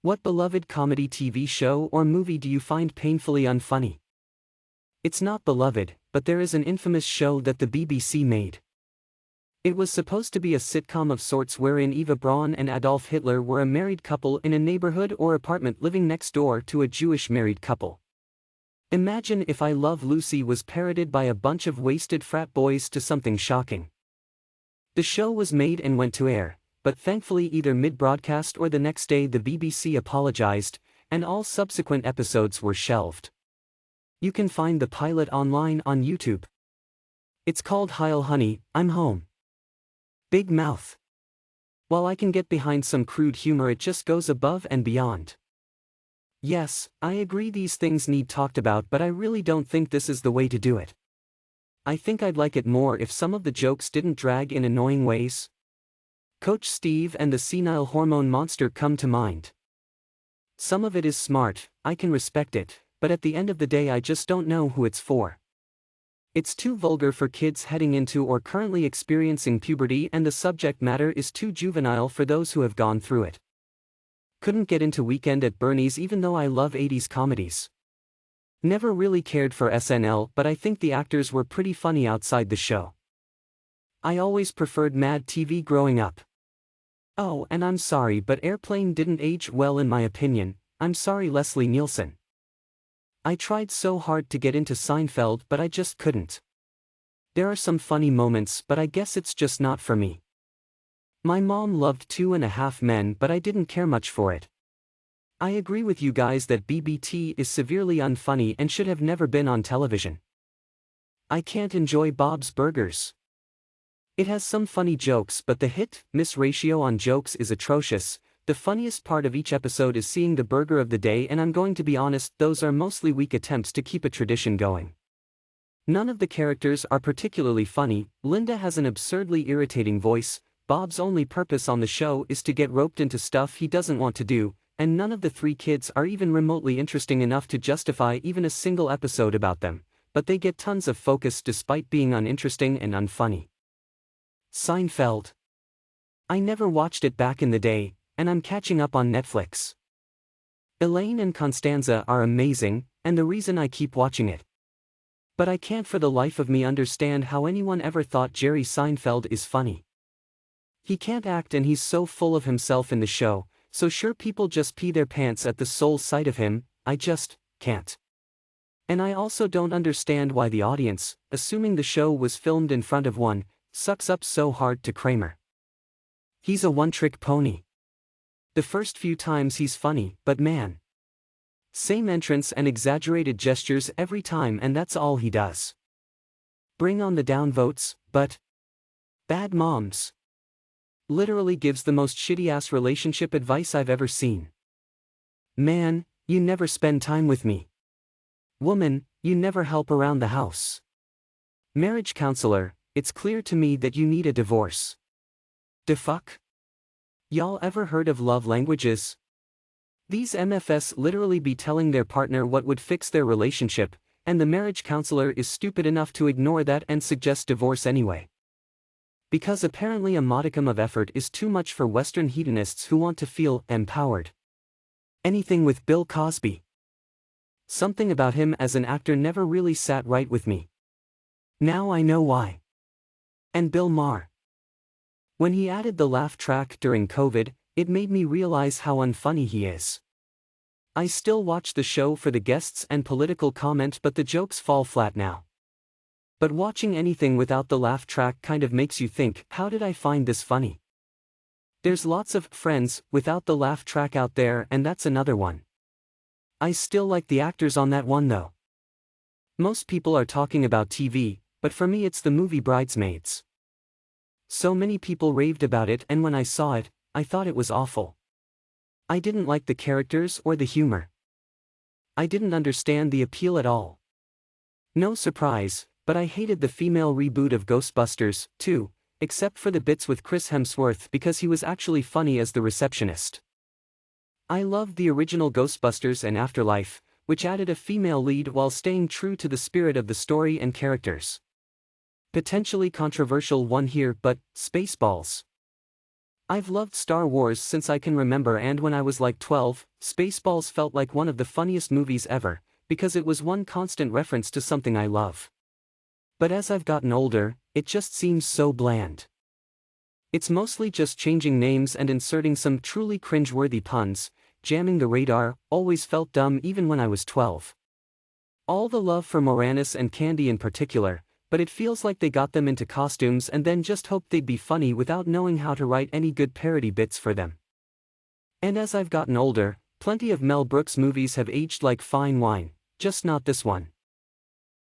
What beloved comedy TV show or movie do you find painfully unfunny? It's not beloved, but there is an infamous show that the BBC made. It was supposed to be a sitcom of sorts wherein Eva Braun and Adolf Hitler were a married couple in a neighborhood or apartment living next door to a Jewish married couple. Imagine if I Love Lucy was parroted by a bunch of wasted frat boys to something shocking. The show was made and went to air, but thankfully either mid-broadcast or the next day the BBC apologized, and all subsequent episodes were shelved. You can find the pilot online on YouTube. It's called Heil Honey, I'm Home. Big mouth. While I can get behind some crude humor, it just goes above and beyond. Yes, I agree these things need talked about, but I really don't think this is the way to do it. I think I'd like it more if some of the jokes didn't drag in annoying ways. Coach Steve and the senile hormone monster come to mind. Some of it is smart, I can respect it, but at the end of the day I just don't know who it's for. It's too vulgar for kids heading into or currently experiencing puberty, and the subject matter is too juvenile for those who have gone through it. Couldn't get into Weekend at Bernie's even though I love 80s comedies. Never really cared for SNL, but I think the actors were pretty funny outside the show. I always preferred Mad TV growing up. Oh, and I'm sorry, but Airplane didn't age well in my opinion. I'm sorry, Leslie Nielsen. I tried so hard to get into Seinfeld, but I just couldn't. There are some funny moments, but I guess it's just not for me. My mom loved 2.5 Men, but I didn't care much for it. I agree with you guys that BBT is severely unfunny and should have never been on television. I can't enjoy Bob's Burgers. It has some funny jokes, but the hit-miss ratio on jokes is atrocious. The funniest part of each episode is seeing the burger of the day, and I'm going to be honest, those are mostly weak attempts to keep a tradition going. None of the characters are particularly funny. Linda has an absurdly irritating voice. Bob's only purpose on the show is to get roped into stuff he doesn't want to do, and none of the 3 kids are even remotely interesting enough to justify even a single episode about them, but they get tons of focus despite being uninteresting and unfunny. Seinfeld. I never watched it back in the day, and I'm catching up on Netflix. Elaine and Constanza are amazing, and the reason I keep watching it. But I can't for the life of me understand how anyone ever thought Jerry Seinfeld is funny. He can't act, and he's so full of himself in the show, so sure people just pee their pants at the sole sight of him. I just can't. And I also don't understand why the audience, assuming the show was filmed in front of one, sucks up so hard to Kramer. He's a one-trick pony. The first few times he's funny, but man. Same entrance and exaggerated gestures every time, and that's all he does. Bring on the downvotes, but Bad Moms literally gives the most shitty-ass relationship advice I've ever seen. Man, you never spend time with me. Woman, you never help around the house. Marriage counselor, it's clear to me that you need a divorce. Da fuck? Y'all ever heard of love languages? These MFs literally be telling their partner what would fix their relationship, and the marriage counselor is stupid enough to ignore that and suggest divorce anyway. Because apparently a modicum of effort is too much for Western hedonists who want to feel empowered. Anything with Bill Cosby. Something about him as an actor never really sat right with me. Now I know why. And Bill Maher. When he added the laugh track during COVID, it made me realize how unfunny he is. I still watch the show for the guests and political comment, but the jokes fall flat now. But watching anything without the laugh track kind of makes you think, how did I find this funny? There's lots of Friends without the laugh track out there, and that's another one. I still like the actors on that one though. Most people are talking about TV, but for me it's the movie Bridesmaids. So many people raved about it, and when I saw it, I thought it was awful. I didn't like the characters or the humor. I didn't understand the appeal at all. No surprise, but I hated the female reboot of Ghostbusters, too, except for the bits with Chris Hemsworth because he was actually funny as the receptionist. I loved the original Ghostbusters and Afterlife, which added a female lead while staying true to the spirit of the story and characters. Potentially controversial one here, but Spaceballs. I've loved Star Wars since I can remember, and when I was like 12, Spaceballs felt like one of the funniest movies ever, because it was one constant reference to something I love. But as I've gotten older, it just seems so bland. It's mostly just changing names and inserting some truly cringe-worthy puns. Jamming the Radar always felt dumb even when I was 12. All the love for Moranis and Candy in particular, but it feels like they got them into costumes and then just hoped they'd be funny without knowing how to write any good parody bits for them. And as I've gotten older, plenty of Mel Brooks movies have aged like fine wine, just not this one.